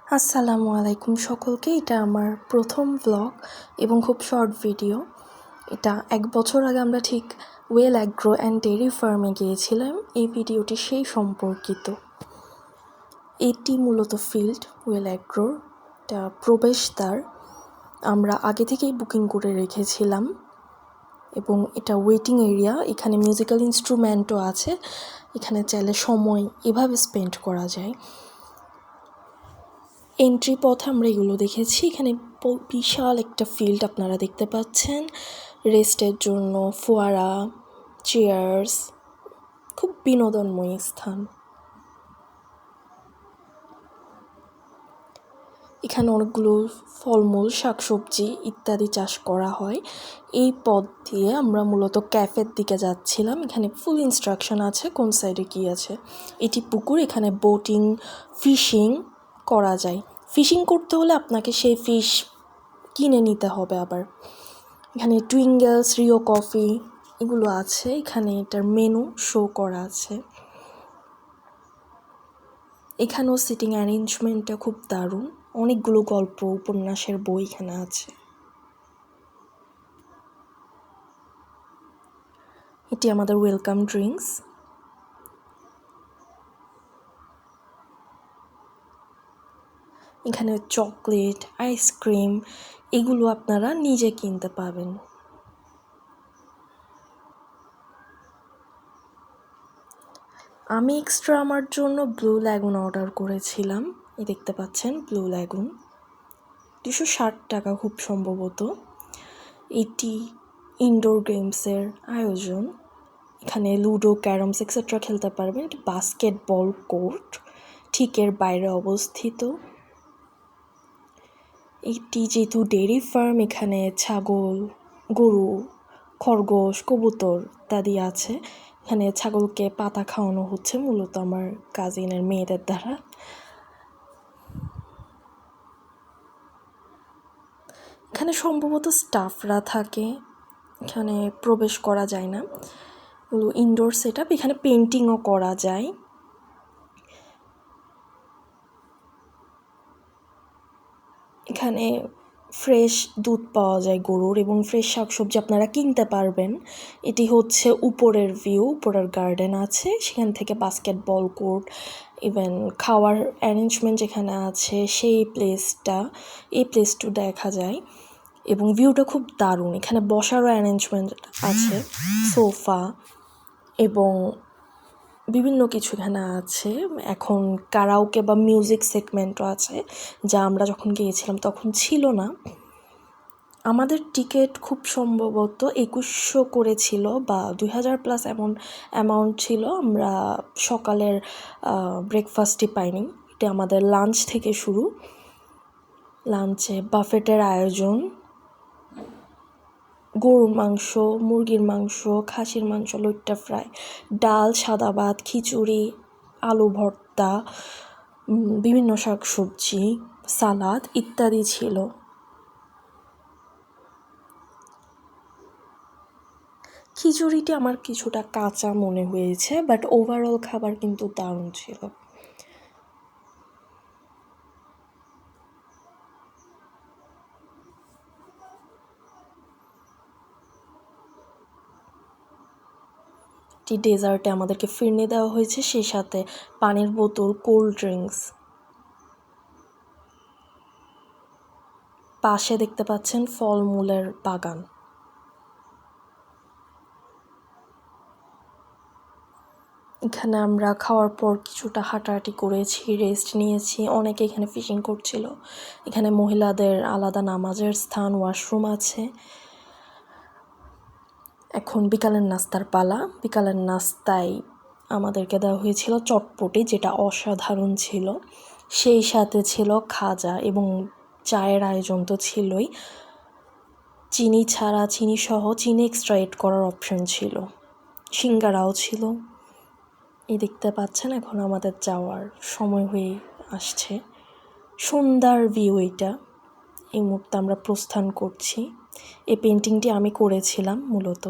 আসসালামু আলাইকুম সকলকে। এটা আমার প্রথম ব্লগ এবং খুব শর্ট ভিডিও। এটা 1 বছর আগে আমরা ঠিক ওয়েল অ্যাগ্রো অ্যান্ড ডেয়ারি ফার্মে গিয়েছিলাম। এই ভিডিওটি সেই সম্পর্কিত। এটি মূলত ফিল্ড ওয়েল অ্যাগ্রোর, এটা প্রবেশদ্বার। আমরা আগে থেকেই বুকিং করে রেখেছিলাম এবং এটা ওয়েটিং এরিয়া। এখানে মিউজিক্যাল ইনস্ট্রুমেন্টও আছে। এখানে চাইলে সময় এভাবে স্পেন্ড করা যায়। এন্ট্রি পথে আমরা এগুলো দেখেছি। এখানে বিশাল একটা ফিল্ড আপনারা দেখতে পাচ্ছেন, রেস্টের জন্য ফোয়ারা, চেয়ার্স, খুব বিনোদনময় স্থান। এখানে অনেকগুলো ফলমূল, শাকসবজি ইত্যাদি চাষ করা হয়। এই পথ দিয়ে আমরা মূলত ক্যাফের দিকে যাচ্ছিলাম। এখানে ফুল ইনস্ট্রাকশন আছে কোন সাইডে কী আছে। এটি পুকুর, এখানে বোটিং, ফিশিং করা যায়। ফিশিং করতে হলে আপনাকে সেই ফিশ কিনে নিতে হবে। আবার এখানে টুইঙ্গেলস, রিও কফি এগুলো আছে। এখানে এটার মেনু শো করা আছে। এখানেও সিটিং অ্যারেঞ্জমেন্টটা খুব দারুণ। অনেকগুলো গল্প, উপন্যাসের বই এখানে আছে। এটি আমাদের ওয়েলকাম ড্রিঙ্কস। এখানে চকলেট, আইসক্রিম এগুলো আপনারা নিজে কিনতে পাবেন। আমি এক্সট্রা আমার জন্য ব্লু ল্যাগুন অর্ডার করেছিলাম। এই দেখতে পাচ্ছেন ব্লু ল্যাগুন, 260 টাকা খুব সম্ভবত। এটি ইনডোর গেমসের আয়োজন। এখানে লুডো, ক্যারমস এক্সেট্রা খেলতে পারবেন। এটি বাস্কেটবল কোর্ট, ঠিক এর বাইরে অবস্থিত। এটি যেহেতু ডেয়ারি ফার্ম, এখানে ছাগল, গরু, খরগোশ, কবুতর ইত্যাদি আছে। এখানে ছাগলকে পাতা খাওয়ানো হচ্ছে মূলত আমার কাজিনের মেয়েদের দ্বারা। এখানে সম্ভবত স্টাফরা থাকে, এখানে প্রবেশ করা যায় না। এগুলো ইনডোর সেট আপ। এখানে পেন্টিংও করা যায়। এখানে ফ্রেশ দুধ পাওয়া যায় গরুর এবং ফ্রেশ শাকসবজি আপনারা কিনতে পারবেন। এটি হচ্ছে উপরের ভিউ, উপরের গার্ডেন আছে, সেখান থেকে বাস্কেটবল কোর্ট, ইভেন খাওয়ার অ্যারেঞ্জমেন্ট যেখানে আছে সেই প্লেসটা, এই প্লেসটা দেখা যায় এবং ভিউটা খুব দারুণ। এখানে বসারও অ্যারেঞ্জমেন্ট আছে, সোফা এবং বিভিন্ন কিছু এখানে আছে। এখন কারাওকে বা মিউজিক সেগমেন্টও আছে, যা আমরা যখন গিয়েছিলাম তখন ছিল না। আমাদের টিকিট খুব সম্ভবত 2100 করেছিল বা 2000+ এমন অ্যামাউন্ট ছিল। আমরা সকালের ব্রেকফাস্টই পাইনি। এটা আমাদের লাঞ্চ থেকে শুরু। লাঞ্চে বাফেটের আয়োজন, গরুর মাংস, মুরগির মাংস, খাসির মাংস, লইট্টা ফ্রাই, ডাল, সাদা ভাত, খিচুড়ি, আলু ভর্তা, বিভিন্ন শাকসবজি, সালাদ ইত্যাদি ছিল। খিচুড়িটি আমার কিছুটা কাঁচা মনে হয়েছে, বাট ওভারঅল খাবার কিন্তু দারুণ ছিল। ডেজার্টে আমাদেরকে ফিরনি দেওয়া হয়েছে, সেই সাথে পানির বোতল, কোল্ড ড্রিঙ্কস। পাশে দেখতে পাচ্ছেন ফলমূলের বাগান। এখানে আমরা খাওয়ার পর কিছুটা হাঁটাহাঁটি করেছি, রেস্ট নিয়েছি। অনেকে এখানে ফিশিং করছিল। এখানে মহিলাদের আলাদা নামাজের স্থান, ওয়াশরুম আছে। এখন বিকালের নাস্তার পালা। বিকালের নাস্তায় আমাদেরকে দেওয়া হয়েছিল চটপটি, যেটা অসাধারণ ছিল। সেই সাথে ছিল খাজা এবং চায়ের আয়োজন তো ছিলই। চিনি ছাড়া, চিনি সহ চিনি এক্সট্রা এড করার অপশন ছিল। সিঙ্গারাও ছিল। এই দেখতে পাচ্ছেন এখন আমাদের যাওয়ার সময় হয়ে আসছে। সন্ধ্যার ভিউ এটা। এই মুহূর্তে আমরা প্রস্থান করছি। এই পেন্টিংটি আমি করেছিলাম মূলত।